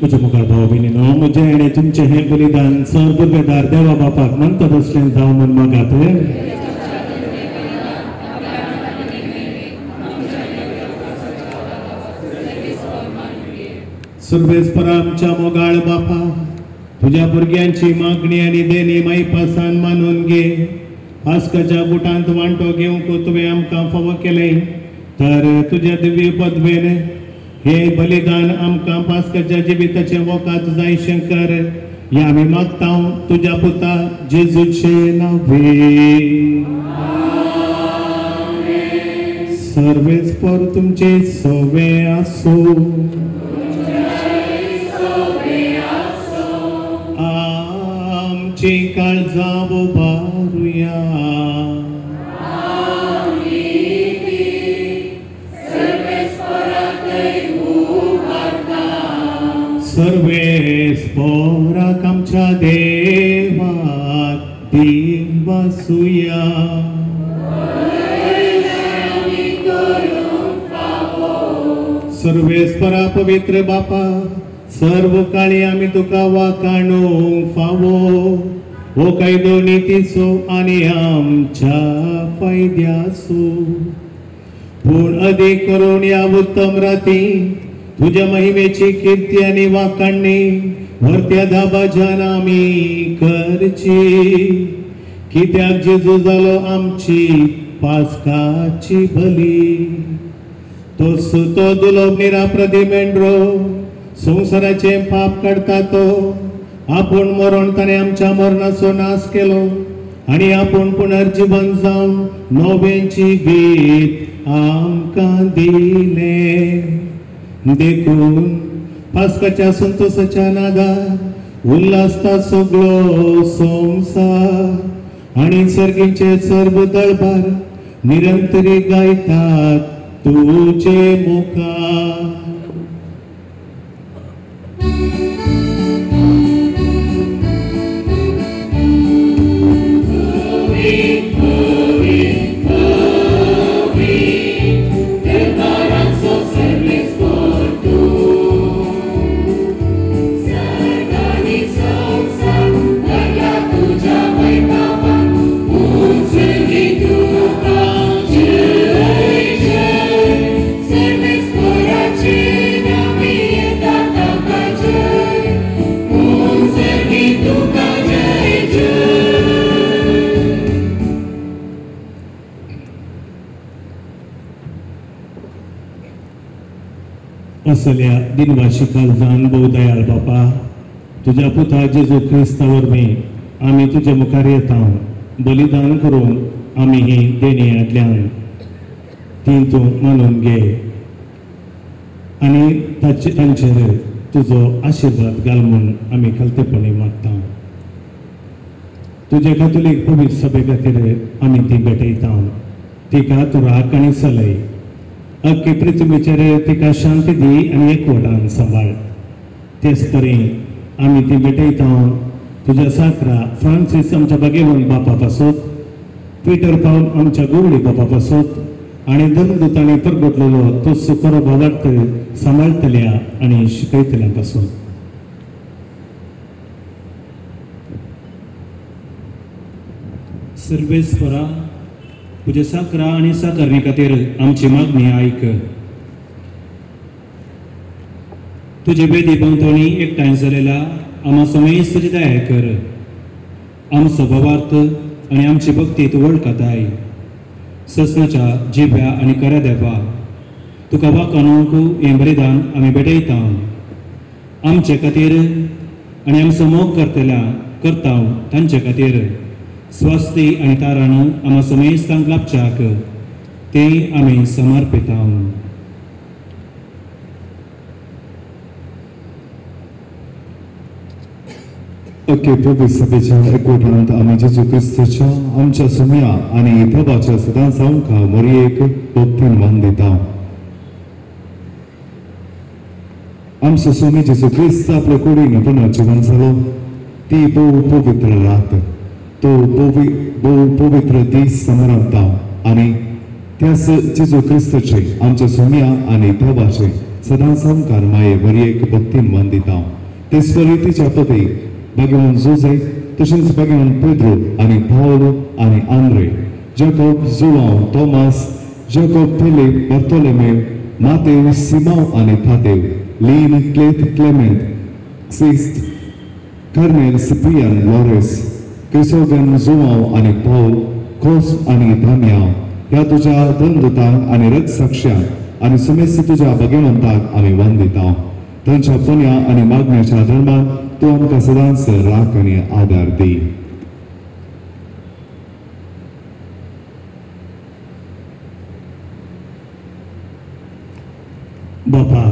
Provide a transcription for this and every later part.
तुझे मुखार भाव भयणीनो म्हजे आनी तुमचे हे बलिदान सर्वबेदार देवा बापाक मंत बसलें जावं म्हण मागात. सर्वेस्परा आमच्या मोगाळ बापा, तुझ्या भुरग्यांची मागणी आनी देणी माई पासान मानून घे. आस्काच्या गुटांत वांटो घेवंक तुवें आमकां फावो केलें, तर तुझ्या दिव्य पदवेन हे बलिदान आमकां पास्काच्या जिविताचे वोकात जायशें कर. या आमी मागता तुझ्या पुता जेजूचे नांवे. सर्वेस्पर तुमचे सवे आसूं. आमची काळजां उबारुया. सर्वेस्पराक आमच्या देवाक देव वासुया. सर्वेस्परा पवित्र बापा, सर्व काळी आम्ही तुका वाखाणूंक फावो, हो कायदो नितीचो आनी आमच्या फायद्याचो, पूण अधिक करून या उत्तम राती तुझ्या महिमेची कीर्ती आणि वाखाणणी व्हरत्या दाबाजान आमी करची, कित्याक जेजू जालो आमची पास्काची बली, तो सुतो दुलोब निराप्रदी मेंढरो संसाराचे पाप काढता तो, आपूण मरण ताणे आमच्या मरणाचो नाश केलो आणि आपूण पुनर्जीवन जावन नवें जिवीत आमकां दिले, देखून पास्काच्या संतोषाच्या नादार उल्हासता सगळो संसार आणि सर्गीचे सर्व दळबार निरंतरी गायतात तुझे मुखार. असल्या दिनवार्षिकाल जान भोव दयाळ बापा, तुझ्या पुता जेजू क्रिस्ता वरवीं आमी तुझे मुखार येता, बलिदान करून आमी ही देणी आदल्यान ती तूं मानून घे आनी तांचेर तुजो आशिर्वाद घाल म्हूण आमी खालतेपणी मागता. तुजे कातोलीक पवित्र सभे खातीर आमी ती भेटयता, तिका तूं राख आनी चलय, अख्खे पृथ्वीचेर तिका शांती दी आनी एकवटान सांबाळ. तेच तरेन आमी ती भेटयता तुज्या साकरा फ्रांसीस आमच्या बागेवन बापा पासून, पीटर पाऊल आमच्या गोवडी बापा पासून आनी धर्मदूतांनी परगटलेलो तो सुखरो भावार्थ सांबाळतल्या आनी शिकयतल्या पासून. सर्वेस्परा, तुझ्या साकरा आणि साकारणे खातीर आमची मागणी आयक. तुझे बेदी भोंवतणी एकठांय जालेला आम्हा समेस्त तुजी दया कर. आमचो भावार्थ आनी आमची भक्ती तूं वळखताय. ससनाच्या जिव्या आनी खऱ्या देवा तुका वाखाणूंक हें बलिदान आमी भेटयता. आमचे खातीर आनी आमचो मोग करता तांचे खातीर स्वास्ती आनी तारण आम्हा समेस्तांक लाभच्याक ते आमी समर्पिता. अख्खे पवित्र सभेच्या एकवटांत आमी जेजू क्रिस्ताच्या आमच्या सुम्या आनी प्रभाच्या सदांच आमकां मरयेक भक्तीन मान दिता. आमचो स्वामी जेजू क्रिस्त आपल्या कुडीन पुनर्जीवन जालो, ती भोव पवित्र रात, तो भोव पवित्र दीस समरता आनी त्याच जेजू क्रिस्ताचे आमच्या सुम्या आनी देवाचे सदांच आमकां माये मरयेक भक्तीन मान दिता. तेच परीतीच्या पती बागेवन जोजे, तशेंच बागेवन पेद्रो आनी पावलो आनी Andre, Jacob, Joao, Tomas, Jacob, Philip, Bartolomeu, Mateu, Simao आनी थादेव, लीन, क्लेत, क्लेमेंट, सिस्त, Cornelius, Cyprian, Lawrence, Chrysogonus, Joao आनी पाऊल, खोस आनी धाम्याव, ह्या तुज्या धनदूतांक आनी रथसाक्ष्यांक आनी समेस्त तुज्या भगिवंतांक आमी वंदिता. तांच्या पुण्या आनी मागण्याच्या धर्मान तूं आमकां सदांच राख आनी आदार दी. बापा,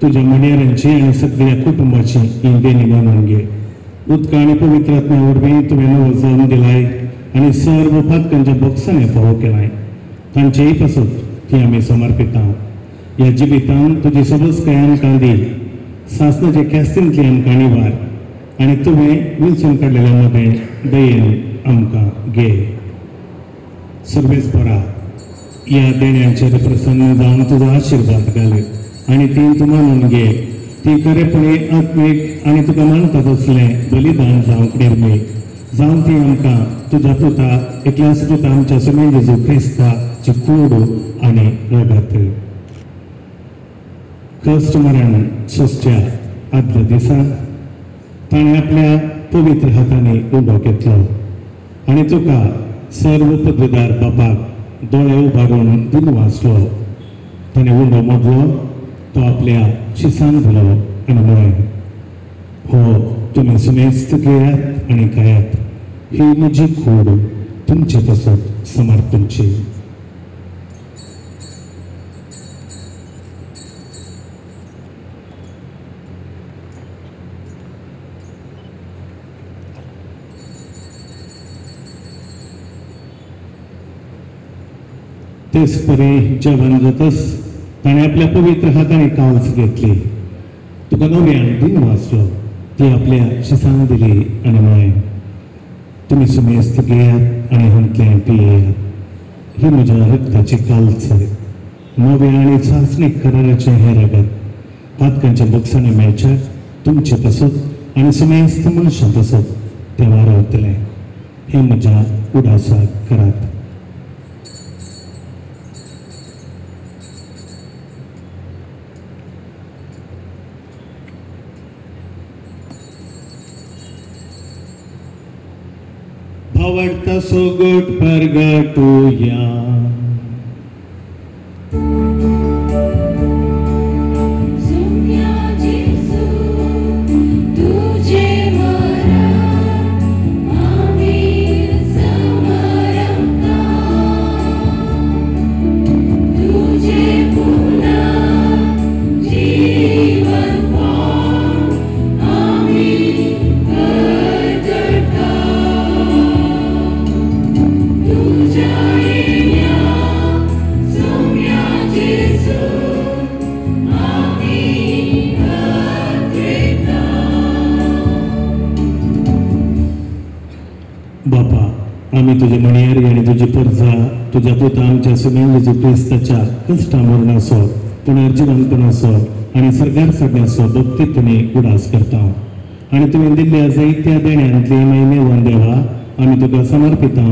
तुझ्या मनेरांची आनी सगळ्या कुटुंबाची ही देणी मानून घे. उदका आनी पवित्र आत्म्या वरवीं तुवें नवो जल्म दिलाय आनी सर्व पातकांच्या बक्षांनी फावो केलाय. तांचेय पासून ती आमी समर्पिता. ह्या जिवितांत तुजी सबस्काय आमकां दी. सासणाचे कॅस्तींतली आमकां निवार आनी तुवें विंचून काडलेल्या मध्ये दयेन आमकां घे. सर्वेस्परा, या देण्यांचेर प्रसन्न जावन तुजो आशीर्वाद घाल आनी ती तूं मानून घे ती खरेपणी आत्मीक आनी तुका मानता तसलें बलिदान जावंक निर्मी जावन ती आमकां तुज्या पुता एकल्याच पुता आमच्या सुमे जेजू क्रिस्ताची कूड आनी रगत कश्ट मरण सश्ट्या आदल्या दिसा ताणें आपल्या पवित्र हातांनी उबो घेतलो आनी तुका सर्व पदवीदार बापाक दोळे उबारून दिलो वाचलो ताणें उंडो मोडलो तो आपल्या शिसान दिलो आनी म्हळें हो तुमी सुमेस्त घेयात आनी खायात ही म्हजी कूड तुमचे तसोच समर्थनची तेच परी जेवण जातच ताणें आपल्या पवित्र हातांनी कावच घेतली तुका नव्यान दिन वाचलो ती आपल्या शिसान दिली आनी म्हळें तुमी सुमेस्त घेयात आनी हंतलें पियेयात ही म्हज्या रक्ताची काल्च नवे आनी चांचणी कराराचें हें रगत पातकांच्या बक्षांनी मेळच्याक तुमचे तसोच आनी सुमेस्त मनशां तसोच तें वारवतलें हें म्हज्या उडासाक करात आवडता सोगोट परगटूया आम्ही तुझे मणियारी आणि तुझी परजा तुझ्या पुता आमच्या सुमेन जेजू क्रिस्ताच्या कष्टा मरणाचो पुनर्जीवनपणाचो आणि सरकार सगळ्याचो भक्तीपणे उडास करता आणि तुवें दिल्ल्या जायत्या देण्यांतली महिमेवन देवा आम्ही तुका समर्पिता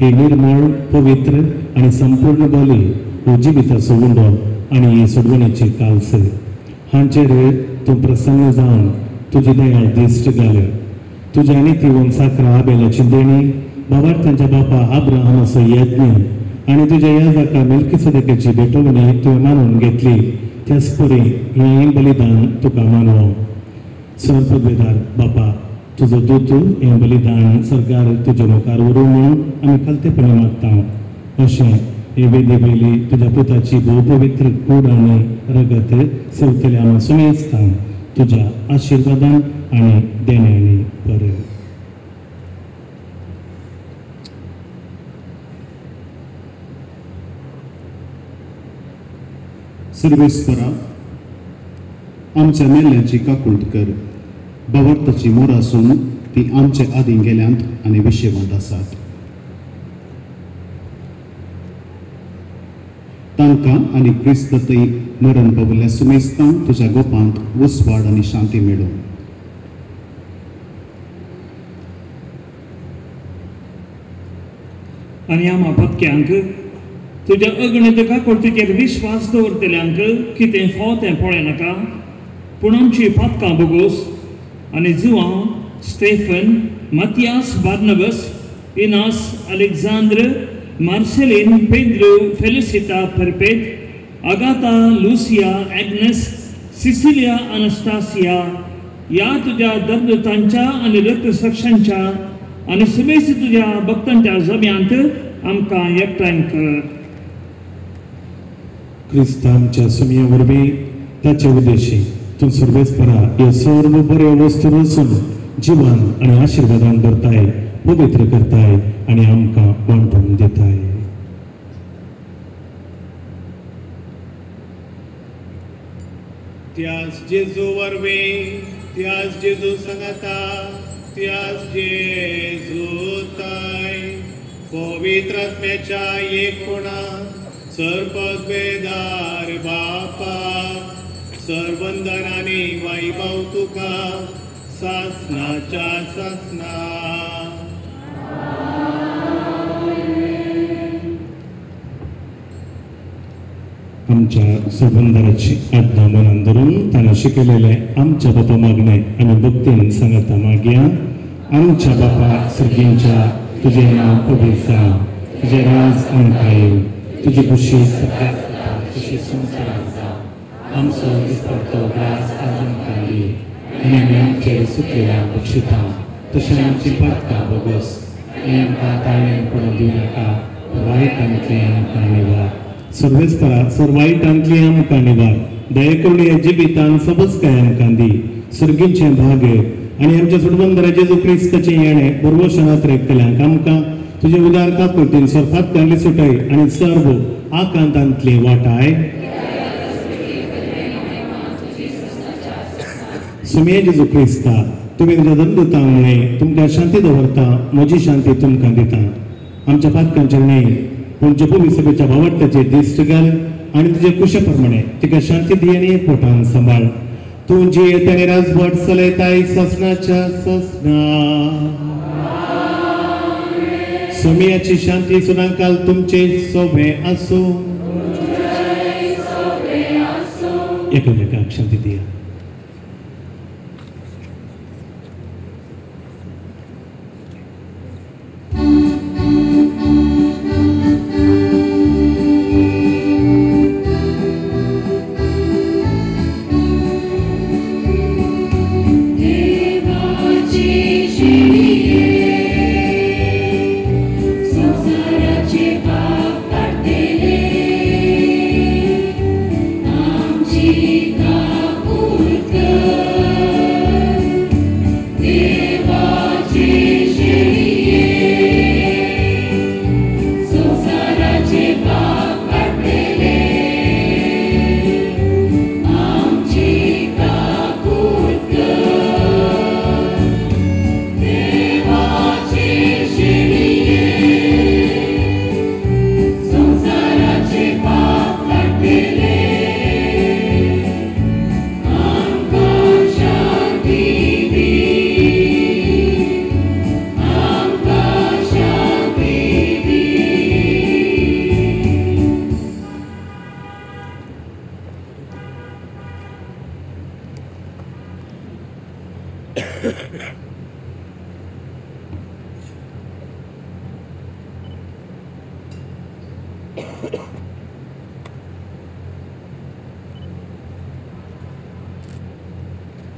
हे निर्मळ पवित्र आणि संपूर्ण बली हो जिविताचो उंडो आणि ही सोडवणीची काल्स हांचेर तूं प्रसन्न जावन तुजी दयाळ दिश्ट घाल तुज्या नितीवन साकरा आबेलाची देणी बाबार्थांच्या बापा अब्राहमाचो यज्ञ आणि तुझ्या याजाका मेल्किसेदेकाची भेटवणी तुवें मानून घेतली त्याच परी हें बलिदान तुका मानवो सर पदवेदार बापा तुजो दूत हें बलिदान सरकार तुज्या मुखार व्हरूं म्हणून आमी खालतेपणी मागता अशें हे वेदी वयली तुज्या पुताची भोव पवित्र कूड आनी रगत सेवतले आमी सुमेस्तां तुज्या आशिर्वादान आनी देण्यांनी बरें सर्वेस्परा आमच्या मेल्ल्याची काकूळट कर भवर्ताची मोर आसून ती आमचे आदीं गेल्यांत आनी विशेवांत आसात तांकां आनी क्रिस्ततय मरण पावल्या सुमेस्तां तुज्या गोपांत वसवाड आनी शांती मेळो आनी आम्हा पत्क्यांक तुज्या अगणित काकुळटीचेर विश्वास दवरतल्यांक कितें फाव तें पळय नाका पूण आमची पातकां बोगोस आनी João Stephen Matthias Barnabas Inas Alexandre Marcellin Pedro Felicita Perpetua Agatha Lucia Agnes Cecilia Anastasia या तुज्या दर्दतांच्या आनी रक्तसाक्षांच्या आनी सुमेस तुज्या भक्तांच्या जम्यांत आमकां एकठांय कर क्रिस्तांच्या सुमया वरवीं ताचे उद्देशी तूं सर्वेस्परा ह्यो सर्व बऱ्यो वस्तू रचून जिवन आनी आशिर्वादान भरताय पवित्र करताय आनी आमकां वांटून दिताय त्याच जेजू वरवीं त्याच जेजू सांगाता त्याच जेजू ताय पवित्र आत्म्याच्या एकपणान सर्पद्वेदार बापा सर्वंदनाने वैभव तुका सासनाच्या सासना आमच्या सर्वंदराची आज्ञा मनान धरून ताणें शिकयलेले आमच्या बापा मागणे आमी भक्तीन सांगता मागया. आमच्या बापा सर्गींच्या तुझे नाव पवित्र जावं, तुझे राज आमकां येवं, तुजी खुशी सगळ्याक जाता तशी संवसाराक जावं. आमचो दिसपडटो ग्रास आज आमकां दी आनी आमी आमचेर सुटलेल्या बक्षिता तशें आमची पातकां बोगस आनी आमकां ताळमेन पडून दिवं नाका, वायटांतली आमकां निवार. सर्वेस्परा सर्वायटांतली आमकां निवार. दये करून हे जिबितान सबस्काय आमकां दी. सर्गींचे भाग्य आनी आमच्या सुडबंदरा जेजू क्रिस्ताचे येणें बरोवशनात रेखतल्यांक आमकां तुजे उदार काकुळटीन सर्फातल्यांतली सुटय आनी सर्व आकांतांतली वाटाय. सुमे जेजू क्रिस्ता तुमी तुज्या दंदुतां मुळे तुमकां शांती दवरता, म्हजी शांती तुमकां दिता. आमच्या पातकांचेर न्ही पूण जपू सभेच्या भावट्याचे दिश्ट घाल आनी तुजे कुशे प्रमाणे तिका शांती दी आनी पोटान सांबाळ. तूं जी येतानी राजवट चलयताय ससनाच्या ससना. सोमियाची शांती सदांकाल तुमचे सोबे आसूं. एकामेकाक शांती दिया.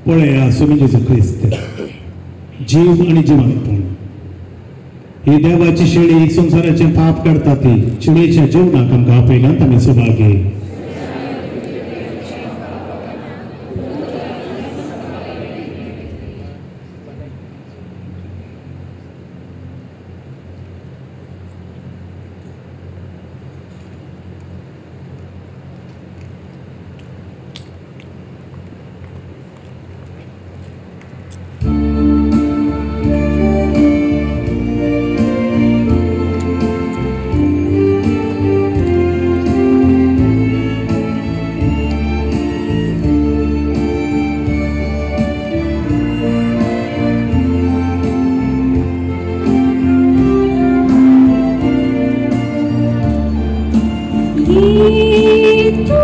पळया सुमी जेजू क्रिस्त जीव आनी जिवंतपण ही देवाची शेळी संसाराचे पाप काडटा ती शेळयेच्या जेवणाक आमकां आपयल्यांत आमी सुभागी. Yeah.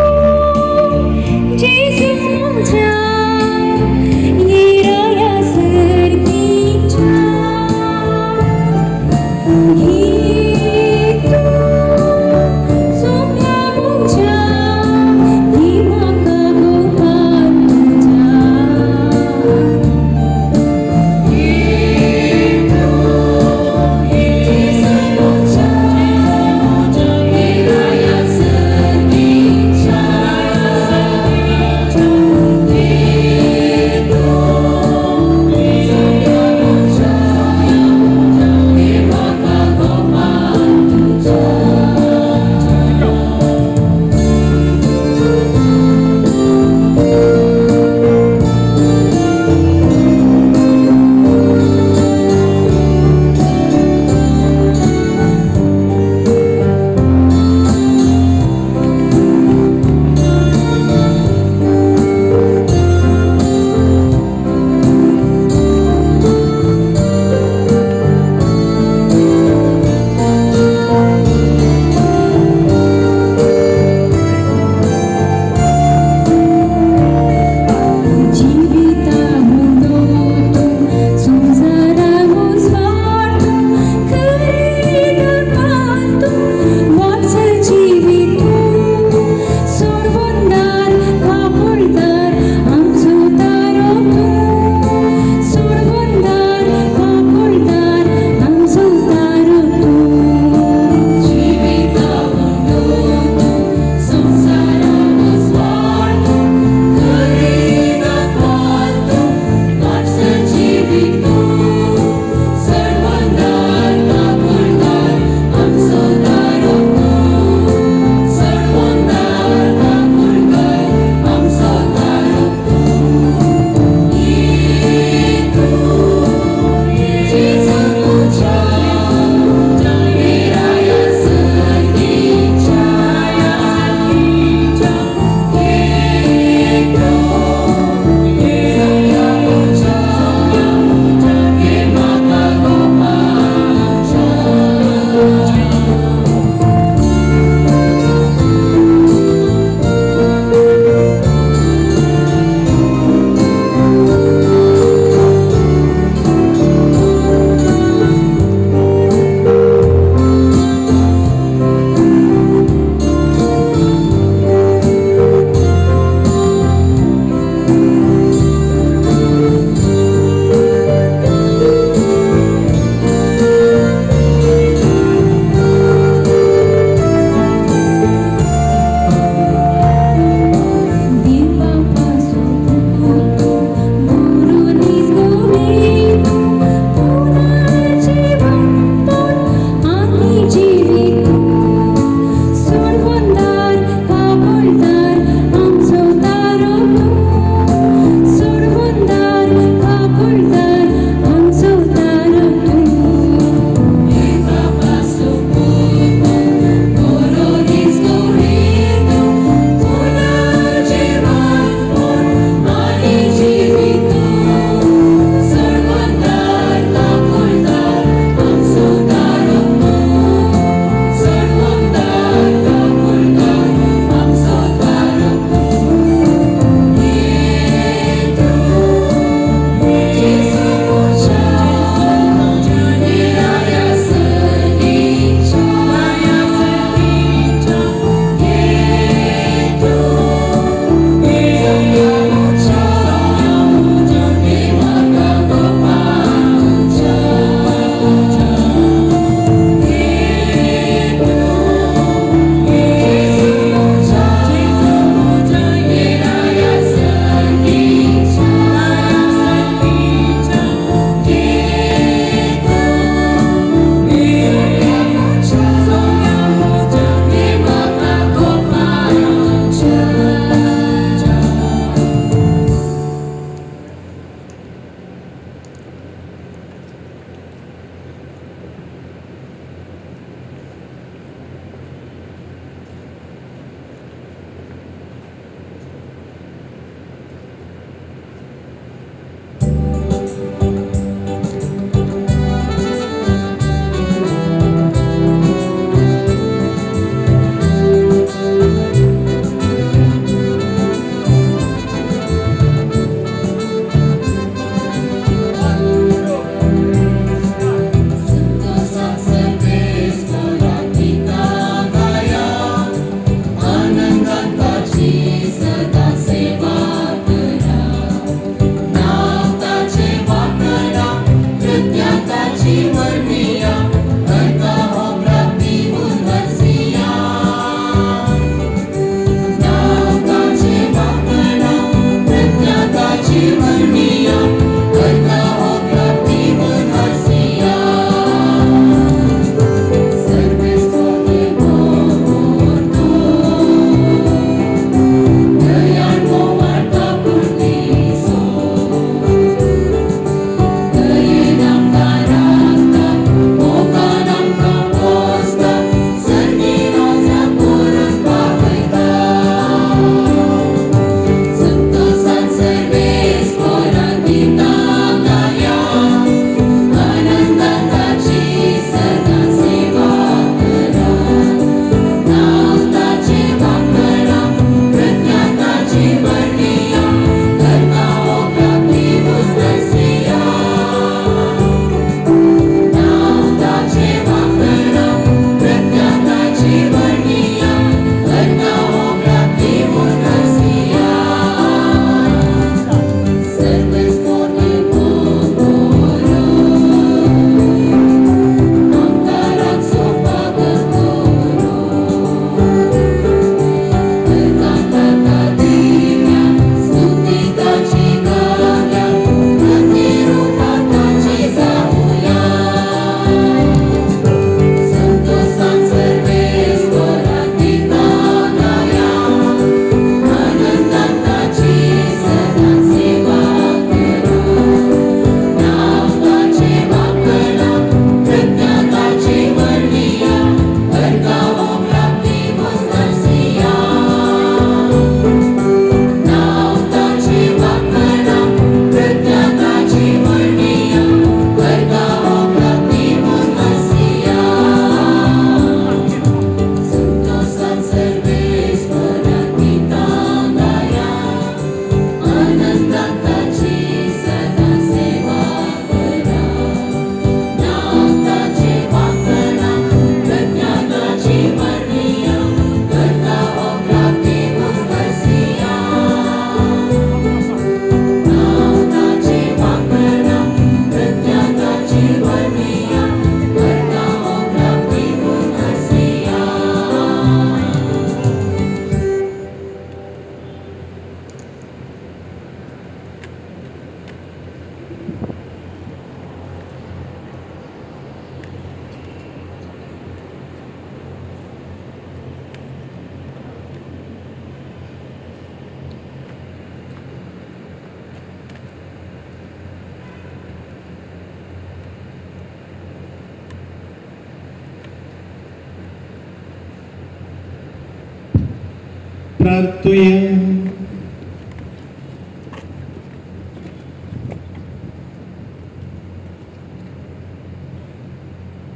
प्रार्थुया.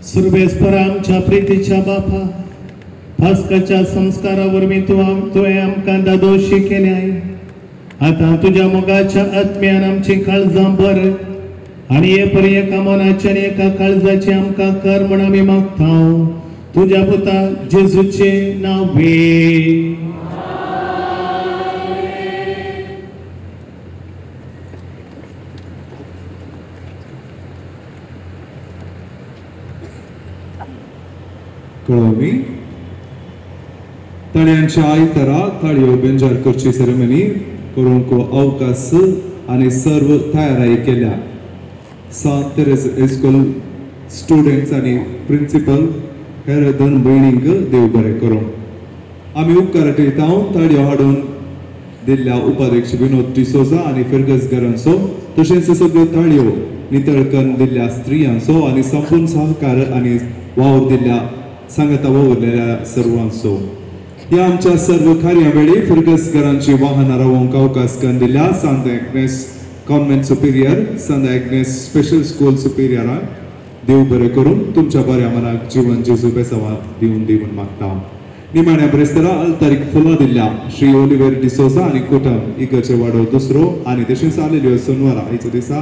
सर्वेस्पर आमच्या प्रीतीच्या बापा, पास्काच्या संस्कारावर मी तुवें आमकां दादोशी केल्याय. आता तुझ्या मोगाच्या आत्म्यान आमची काळजां भर आनी हे परी एका मनाची आनी एका काळजाची आमकां कर म्हण आमी मागता. तुझ्या पुता जेजूचे नांवे. कळोवणी तळ्यांच्या आयतारा ताळयो बेंजार करची सेरेमनी करूंक अवकाश आनी सर्व तयाराई केल्या. सांत तेरेस इस्कॉल स्टुडंट्स आनी प्रिंसिपल हेर दोन भयणींक देव बरें करूं. आमी उपकार ठेयता ताळयो हाडून दिल्ल्या उपाध्यक्ष विनोद डिसोजा आनी फेर्गस घरांचो, तशेंच सगळ्यो ताळयो नितळकन दिल्ल्या स्त्रियांचो आनी संपूर्ण सहकार आनी वावर दिल्ल्या सांगता वावरलेल्या सर्वांचो. ह्या आमच्या सर्व कार्यावेळी फेर्गस घरांची वाहनां रावोवंक अवकाश करून दिल्या सांत एग्नेस कॉन्व्हेंट सुपिरियर, सांत एग्नेस स्पेशल स्कूल सुपिरियराक देव बरें करून तुमच्या बऱ्या मनाक जीवन जेजू बेसावा दिवन दिवन मागता. निमाण्या ब्रेस्तारा अल्तारीक फुलां दिल्ल्या श्री ओलिव्हेर डिसोजा आनी कुटुंब इगर्जे वाडो दुसरो आनी तशेंच आलेल्यो सोनवारा आयच्या दिसा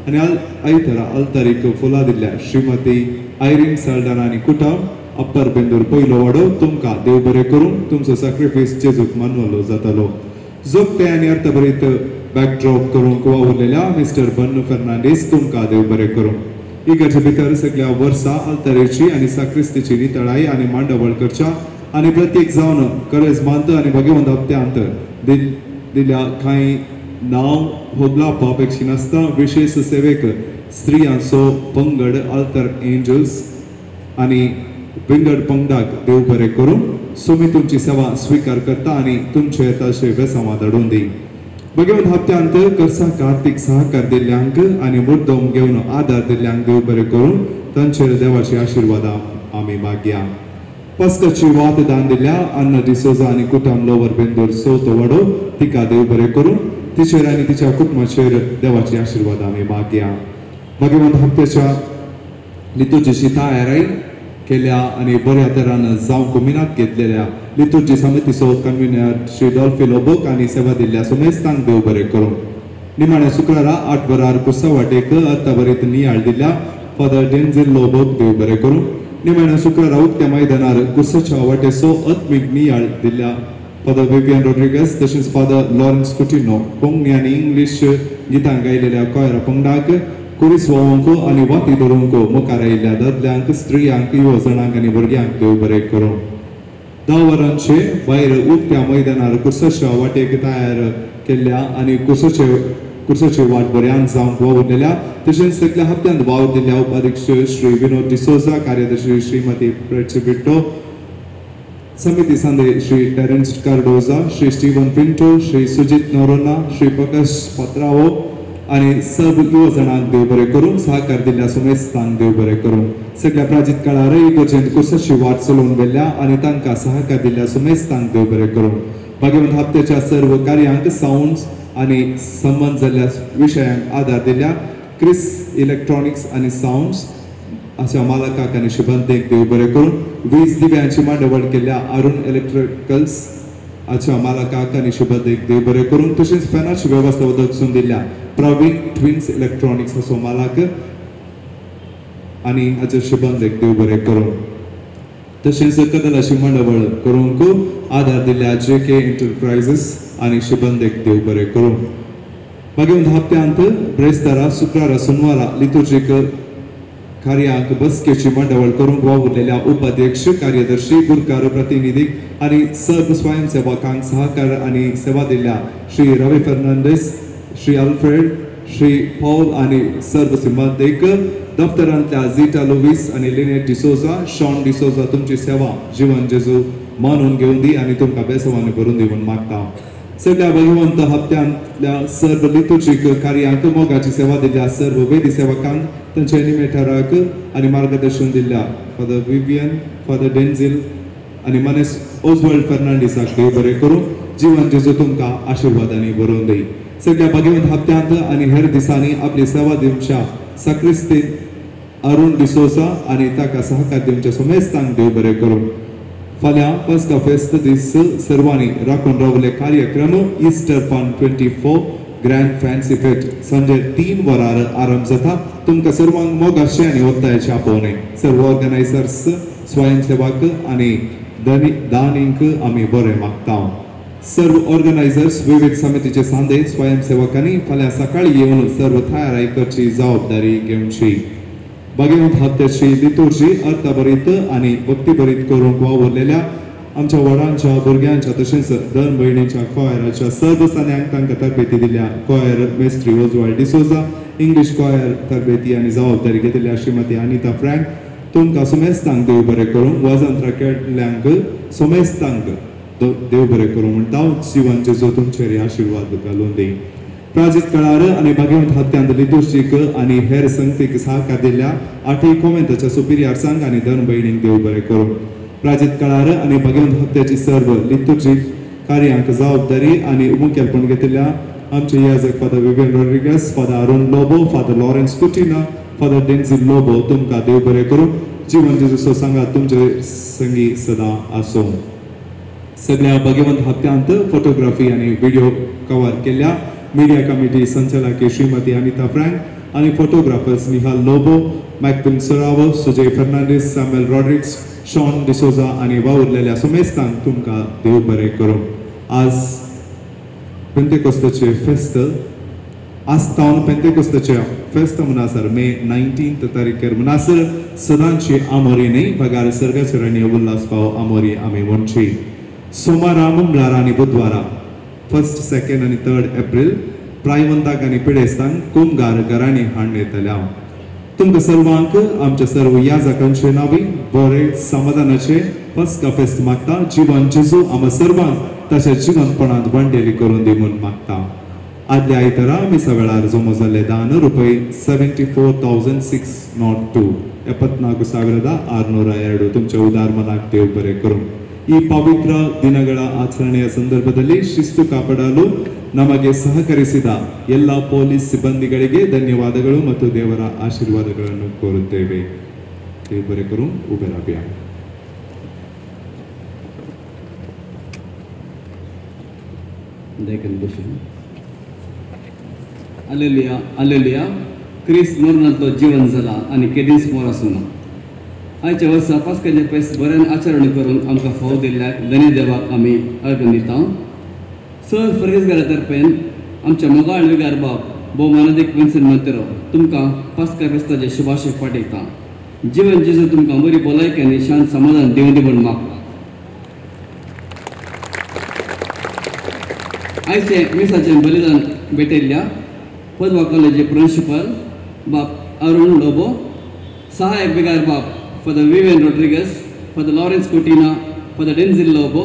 आनी आयतारा अल्तारीक फुलां दिल्ल्या श्रीमती आयरीन साल्डाना आनी कुटुंब अप्पर बेंदूर पयलो वाडो तुमकां देव बरें करून तुमचो सॅक्रिफायस जेजूक मानवलो जातालो. जोगते आनी अर्थभरीत बॅकड्रॉप करूंक वावरलेल्या मिस्टर बन्नू फर्नांडीस तुमकां देव बरें करून. इगर्जे भितर सगळ्या वर्सां अल्तारेची आनी साक्रिस्तीची नितळाई आनी मांडवळ करच्या आनी प्रत्येक जावन करेजमांत आनी भगवंत हप्त्यांत दिल्ल्या कांय नांव होबलावपा अपेक्षी नासता विशेष सेवेक स्त्रियांचो पंगड अल्तर एंजल्स आनी विंगड पंगडाक देव बरें करून सोमी तुमची सेवा स्वीकार करता आनी तुमचे तशे बेसांवां धाडून दी. भगवंत हप्त्यांत कर्साक आर्थीक सहकार दिल्ल्यांक आनी मुद्दम घेवन आदार दिल्ल्यांक देव बरें करून तांचेर देवाची आशिर्वाद आमी मागया. पास्काची वात दान दिल्ल्या अन्न डिसोजा आनी कुटुंब लोवर बेंदूर चवथो वाडो तिका देव बरें करून तिचेर आनी तिच्या कुटुंबाचेर देवाची आशिर्वाद आमी मागया. भगवंत हप्त्याच्या लितुर्जीची तयारी केल्या आनी बऱ्या तरान जावंक मिनात घेतलेल्या लितुर्जी समितीचो कन्व्हिनर श्री डॉल्फी लोबोक आनी सेवा दिल्ल्या सुमेस्तांक देव बरें करून. निमाण्या शुक्रारा 8 वरार कुर्सा वाटेक अत्ताबरीत नियाळ दिल्ल्या फादर डेंझिल लोबोक देव बरें करून. निमाण्या शुक्रारा उक्त्या मैदानार कुर्साच्या वाटेचो आत्मीक नियाळ दिल्ल्या फादर विवियन रॉड्रिगस तशेंच फादर लॉरेन्स कुटिनो कोंकणी आनी इंग्लीश गितां गायलेल्या कोयरा पंगडाक कुरीस वावंक आनी वाती धरूंक मुखार आयिल्ल्या दादल्यांक स्त्रियांक युवजणांक आनी भुरग्यांक देव बरें करूं. 10 वरांचे भायर उक्त्या मैदानार कुर्साच्या वाटेक तयार केल्ल्या आनी कुर्साचे वाट बऱ्यान जावंक वावरलेल्या तशेंच सगळ्या हप्त्यांत वावर दिल्ल्या उपाध्यक्ष श्री विनोद डिसोजा, कार्यदर्शी श्रीमती प्रेचिबिट्टो, समिती सांदे श्री टेरेन्स कार्डोजा, श्री स्टीवन पिंटो, श्री सुजित नोरोना, श्री प्रकाश पत्रावो आनी सर्व युवजणांक देव बरें करून सहकार दिल्ल्या सुमेस्तांक देव बरें करून. सगळ्या प्राजीत काळार इगर्जेंत कुर्साची वाट चलोवन व्हेल्ल्या आनी तांकां सहकार दिल्ल्या सुमेस्तांक देव बरें करून. भगवंत हप्त्याच्या सर्व कार्यांक साउंड्स आनी संबंद जाल्ल्या विशयांक आदार दिल्ल्या क्रिस इलेक्ट्रॉनिक्स आनी साउंड्स अशा मालकाक आनी शुभंतेक देव बरें करून. वीज दिव्यांची मांडवळ केल्ल्या अरुण इलेक्ट्रिकल्स अच्छा मालकाक आनी शुभंतेक देव बरें करून. तशेंच फॅनाची वेवस्था उदकसून दिल्ल्या प्रवीण ट्विन्स इलेक्ट्रॉनिक्स असो मालक आनी हाचे शुभंतेक देव बरें करून. तशेंच कदलाची मांडवळ करूंक आदार दिल्ल्या JK एंटरप्राइजेस आनी शुभंतेक देव बरें करून. भगवंत हप्त्यांत ब्रेस्तारा शुक्रारा सोनवारा लितुर्जीक कार्यांक बसकेची मांडवळ करूंक वावरलेल्या उपाध्यक्ष, कार्यदर्शी, गुरकार प्रतिनिधीक आनी सर्व स्वयंसेवकांक सहकार आनी सेवा दिल्ल्या श्री रवी फर्नांडीस, श्री अल्फ्रेड, श्री पॉल आनी सर्व सिंबांतेक दफ्तरांतल्या झीटा लुईस आनी लिनेट डिसोजा, शॉन डिसोजा तुमची सेवा जीवन जेजू मानून घेवन दी आनी तुमकां बेसवानी भरून दिवन मागता. सगळ्या भगवंत हप्त्यांतल्या सर्व लितुर्जीक कार्यांक मोगाची सेवा दिल्ल्या सर्व वेदी सेवकांक तांच्या एनिमेटराक आनी मार्गदर्शन दिल्ल्या फादर विवियन, फादर डेंझिल आनी मनेस ओजवर्ल्ड फर्नांडीसाक देव बरें करूं. जीवन जेजू तुमकां आशिर्वादांनी भरून दी. सगळ्या भगवंत हप्त्यांत आनी हेर दिसांनी आपली सेवा दिवच्या सक्रिस्तीन अरुण डिसोसा आनी ताका सहकार दिवच्या सोमेस्तांक देव बरें करूं. फाल्यां पस्का फेस्त दीस सर्वांनी राखून रावले कार्यक्रम इस्टर फन 24 ग्रँड फॅन्सी फेट सांजे 3 वरार आरंभ जाता. तुमकां सर्वांक मोगाचें आनी वत्तायेचें आपोवणें. सर्व ऑर्गनायझर्स, स्वयंसेवक आनी दानींक आमी बरें मागता. सर्व ऑर्गनायझर्स विविध समितीचे सांदे स्वयंसेवकांनी फाल्यां सकाळीं येवन सर्व तयारी करची जबाबदारी घेवची. भगवंत हप्त्याची लितुर्जी अर्थभरीत आनी भक्तीभरीत करूंक वावरलेल्या आमच्या वडांच्या भुरग्यांच्या तशेंच धन भयणीच्या कॉयराच्या सर्व सदस्यांक तांकां तरबेती दिल्या. कॉयर मेस्त्री ओजवाल डिसोजा, इंग्लीश कॉयर तरबेती आनी जबाबदारी घेतिल्ल्या श्रीमती अनिता फ्रँक तुमकां सोमेस्तांक देव बरें करूं. वाजंत्रा खेळल्यांक सोमेस्तांक देव बरें करूं म्हणटा. जीवन जेजू तुमचेर आशिर्वाद घालून दी. प्राजीत कळार आनी भगवंत हत्यांत लितुर्जीक आनी हेर संगतीक सहकार दिल्ल्या 8 कॉमेंताच्या सुपिरियर्सांक आनी धन भयणींक देव बरें करूं. प्राजीत कळार आनी भगवंत हत्याची सर्व लितुर्जीक कार्यांक जबाबदारी आनी मुखेलपण घेतिल्ल्या आमचे याजक father Vivian Rodrigues, father Arun Lobo, father Lawrence Cutinha, father Denzil Lobo तुमकां देव बरें करूं. जीवन जेजूचो सांगात तुमचे संगी सदां आसूं. सगळ्या भगवंत हप्त्यांत फोटोग्राफी आनी व्हिडिओ कवर केल्ल्या मीडिया कमिटी संचालक श्रीमती अनिता फ्रँक आनी फोटोग्राफर्स निहाल लोबो, मॅक्विन सोरावो, सुजय फर्नांडीस, सॅम्युएल रॉड्रिग्स, शॉन डिसोजा आनी वावुरलेल्या सोमेस्तांक तुमकां देव बरें करूं. आज पेंतेकोस्ताचे फेस्त आस्तावन पेंतेकोस्ताचे फेस्त मनासर मे 19 तारीखेर मनासर सदांची आमोरी न्ही बगार सर्गचरणी उल्हास पाव आमोरी आमी म्हणची. सोमारा, मंगळारा आनी बुधवारा 1, 2 आनी 3 एप्रील प्रायवंताक आनी पिडेस्तांक कुमगार घरांनी हाडून येतल्या. तुमकां सर्वांक आमच्या सर्व याजकांचे नावी बरे समाधानाचे पस्का फेस्त मागता. जीवन जेजू आमकां सर्वांक तशें जिवंतपणांत वंडेली करून दी म्हूण मागता. आदल्या आयतारा मिसा वेळार जमो जाल्ले दान रुपये 74,602 74,602 तुमच्या उदार मनाक देव बरें करूं. ಈ ಪವಿತ್ರ ದಿನಗಳ ಆಚರಣೆಯ ಸಂದರ್ಭದಲ್ಲಿ ಶಿಸ್ತು ಕಾಪಾಡಲು ನಮಗೆ ಸಹಕರಿಸಿದ ಎಲ್ಲ ಪೊಲೀಸ್ ಸಿಬ್ಬಂದಿಗಳಿಗೆ ಧನ್ಯವಾದಗಳು ಮತ್ತು ದೇವರ ಆಶೀರ್ವಾದಗಳನ್ನು ಕೋರುತ್ತೇವೆ. ದೇವರೆಕರು ಉಬೆರಾಬಿಯಾ. Hallelujah hallelujah. क्रिस्त मरणांतलो जीवन जाला आनी केदींच मोर आसूना. आयच्या वर्सा पास्काचे फेस्त बऱ्यान आचरण करून आमकां फाव दिल्ल्याक धन्य देवाक आमी अर्घ दिता. सर फर्गेसगारा तर्फेन आमच्या मोगाळ विगार बाब भोवमानादीक विन्सेंट मोंतेरो तुमकां पास्का फेस्ताचे शुभाशय पाठयता. जीवन जेजू तुमकां बरी भलायकी आनी शांत समाधान दिवं दी म्हूण मागता. आयचे मिसाचें बलिदान भेटयल्ल्या पदवा कॉलेजी प्रिंसिपल बाब अरुण लोबो, सहायक विगार बाब father Vivian Rodrigues, father Lawrence Cutinha, father Denzil Lobo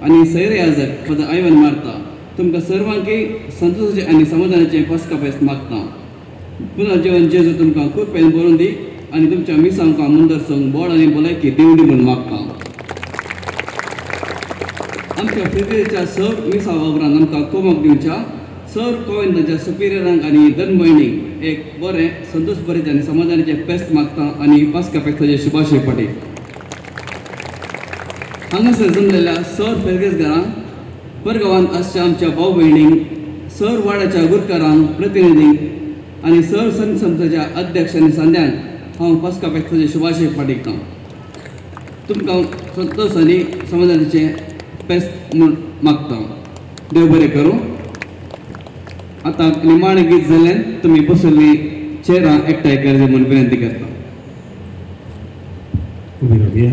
आनी सैर याजक फादर आयवन मार्ता तुमकां सर्वांकी संतोशाचे आनी समाधानाचे पास्का फेस्त मागता. पुनः जीवन जेजू तुमकां कृपेन भरून दी आनी तुमच्या मिसांक मुंदरसोंक बोड आनी भलायकी दिवं दी म्हूण मागता. आमच्या फिरदेच्या सर मिसा वावरान आमकां कोमक दिवच्या सर कोविंदाच्या सुपिरियरांक आनी धन भयणीक एक बरें संतोश भरीत आनी समाधानाचे फेस्त मागता आनी पास्का फेस्ताचे शुभाशय पाठयता. हांगासर जमलेल्या सर फेर्गेसगारांक, परगांवांत आसच्या आमच्या भाव भयणींक, सर वाड्याच्या गुरकारांक, प्रतिनिधींक आनी सर संत संस्थेच्या अध्यक्ष आनी सांद्यांक हांव पास्का फेस्ताचे शुभाशय पाठयता. तुमकां संतोश आनी समाधानाचे फेस्त म्हूण मागता. देव बरें करूं. आता निमाणे गीत जाल्ल्यान तुमी बसल्ली चेरां एकठांय करचें म्हूण विनंती करता. उबी रावया.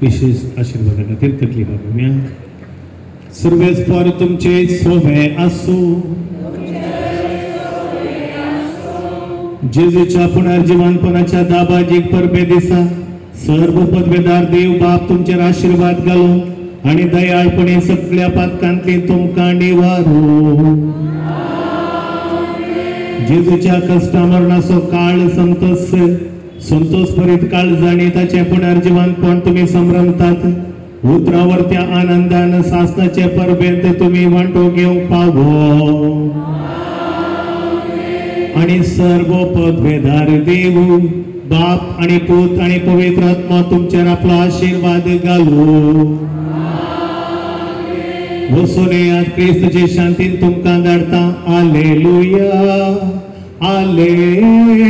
विशेष आशिर्वादा खातीर तकलीफ घेवया. सर्वेस्पर तुमचे सोबे आसूं. जेजूच्या पुनर्जीवनपणाच्या दाबाजीक परबे दिसा सर्व पदवेदार देव बाप तुमचेर आशिर्वाद घालूं आनी दयाळपणे सगळ्या पातकांतली तुमकां निवारो. जेजूच्या कश्टा मरणाचो काळ संतोष भरीत काळ जाणी ताचे पुनर्जीवनपण तुमी संभ्रमतात उतरावर त्या आनंदानं सासनाचे परबेंत तुम्ही वांटो घेवंक पावो आणि सर्व पदवेदार देव बाप आणि पूत आणि पवित्र आत्मा तुमच्यावर आपला आशीर्वाद घालू वसुनेयात क्रिस्तची शांतीन तुमकां धाडटा हालेलुया हालेलुया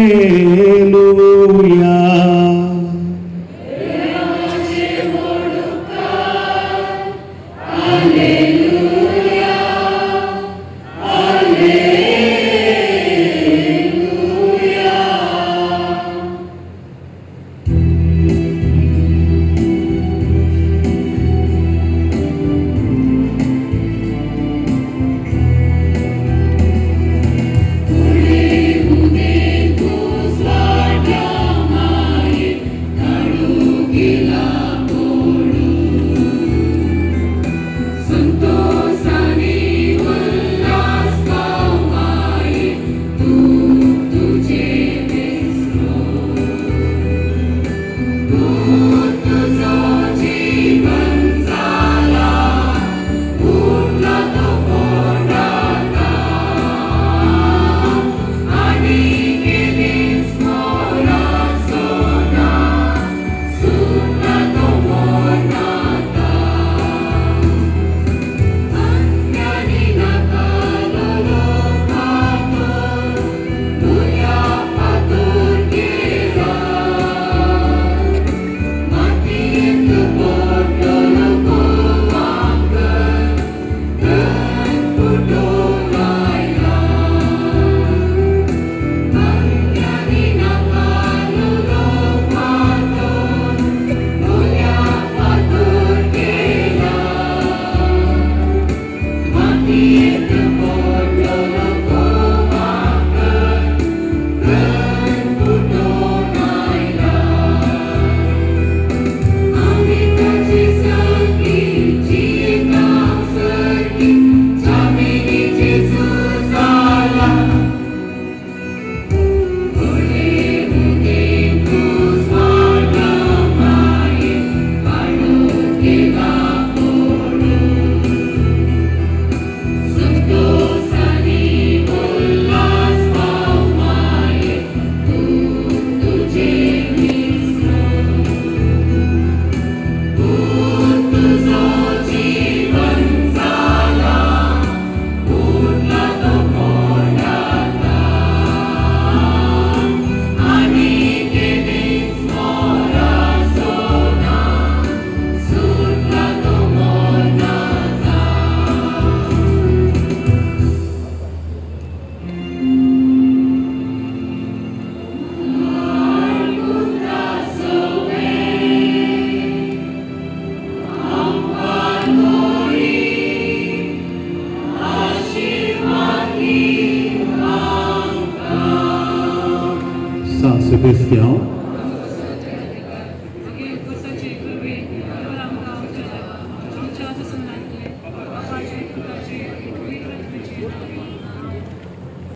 Saint Sébastien